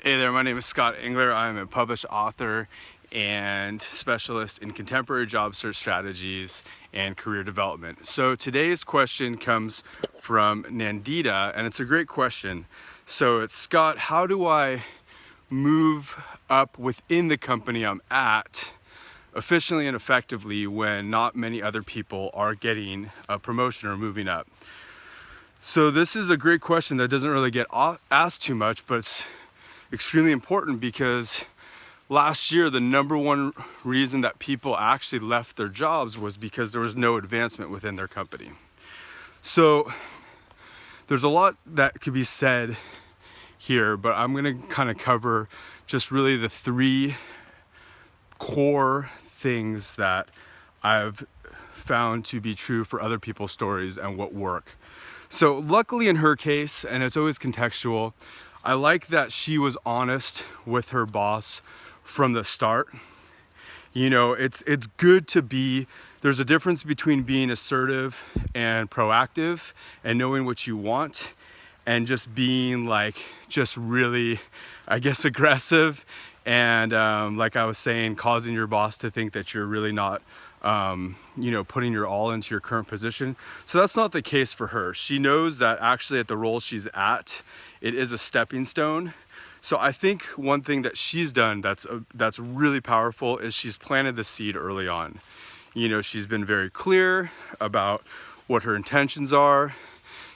Hey there, my name is Scott Engler. I'm a published author and specialist in contemporary job search strategies and career development. So today's question comes from Nandita, and it's a great question. So it's, Scott, how do I move up within the company I'm at efficiently and effectively when not many other people are getting a promotion or moving up? So this is a great question that doesn't really get asked too much, but it's extremely important because last year the number one reason that people actually left their jobs was because there was no advancement within their company. So there's a lot that could be said here, but I'm going to kind of cover just really the three core things that I've found to be true for other people's stories and what work. So luckily in her case, and it's always contextual, I like that she was honest with her boss from the start. You know, it's good to be, there's a difference between being assertive and proactive and knowing what you want and just being just really, I guess, aggressive and like I was saying, causing your boss to think that you're really not putting your all into your current position. So that's not the case for her. She knows that actually at the role she's at, it is a stepping stone. So I think one thing that she's done that's really powerful is she's planted the seed early on. You know, she's been very clear about what her intentions are.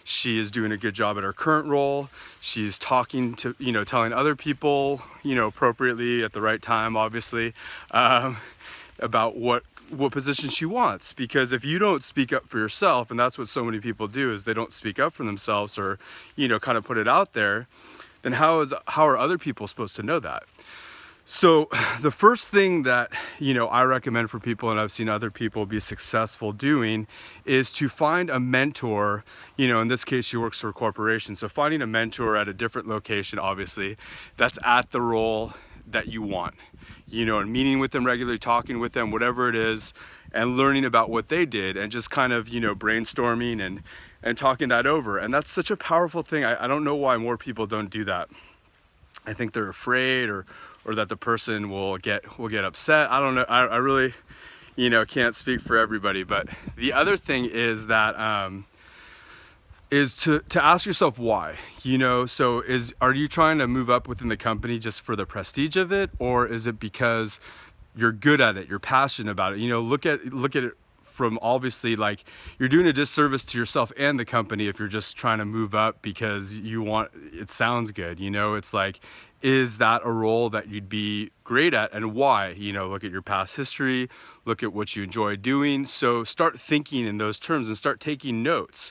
She is doing a good job at her current role. She's talking to, telling other people, appropriately at the right time, obviously, about what position she wants. Because if you don't speak up for yourself, and that's what so many people do, is they don't speak up for themselves or, kind of put it out there, then how are other people supposed to know that? So the first thing that, I recommend for people, and I've seen other people be successful doing, is to find a mentor. In this case, she works for a corporation. So finding a mentor at a different location, obviously, that's at the role that you want, and meeting with them regularly, talking with them, whatever it is, and learning about what they did and just kind of, brainstorming and talking that over. And that's such a powerful thing. I don't know why more people don't do that. I think they're afraid or that the person will get upset. I don't know. I really, can't speak for everybody. But the other thing is that is to ask yourself why. So are you trying to move up within the company just for the prestige of it, or is it because you're good at it, you're passionate about it? Look at it from obviously, like, you're doing a disservice to yourself and the company if you're just trying to move up because it sounds good. It's like, is that a role that you'd be great at, and why? Look at your past history, look at what you enjoy doing. So start thinking in those terms and start taking notes.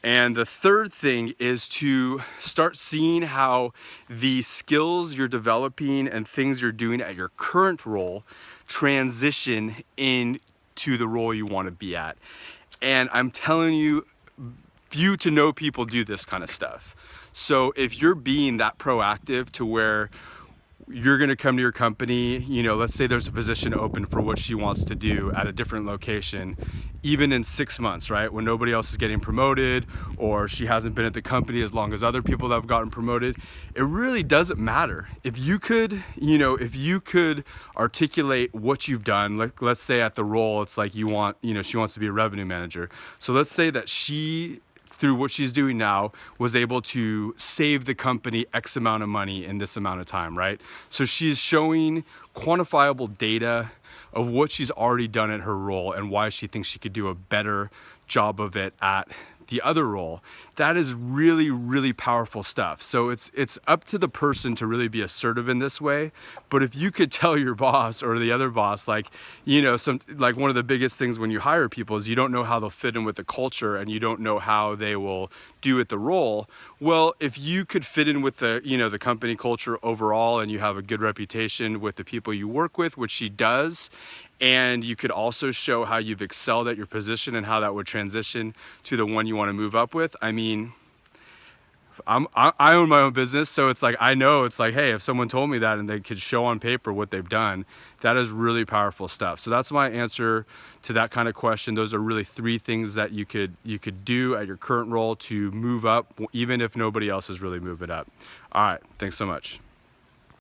And the third thing is to start seeing how the skills you're developing and things you're doing at your current role transition into the role you want to be at. And I'm telling you, few to no people do this kind of stuff. So if you're being that proactive to where you're going to come to your company, let's say there's a position open for what she wants to do at a different location, even in 6 months, right? When nobody else is getting promoted, or she hasn't been at the company as long as other people that have gotten promoted, it really doesn't matter. If you could articulate what you've done, like, let's say at the role, it's like she wants to be a revenue manager. So let's say that she, through what she's doing now, was able to save the company X amount of money in this amount of time, right? So she's showing quantifiable data of what she's already done at her role and why she thinks she could do a better job of it at the other role. That is really, really powerful stuff. So it's up to the person to really be assertive in this way. But if you could tell your boss or the other boss, one of the biggest things when you hire people is you don't know how they'll fit in with the culture and you don't know how they will do at the role. Well, if you could fit in with the company culture overall and you have a good reputation with the people you work with, which she does, and you could also show how you've excelled at your position and how that would transition to the one you want to move up with. I mean, I own my own business, so it's like, I know, it's like, hey, if someone told me that and they could show on paper what they've done, that is really powerful stuff. So that's my answer to that kind of question. Those are really three things that you could do at your current role to move up, even if nobody else is really moving up. All right, thanks so much.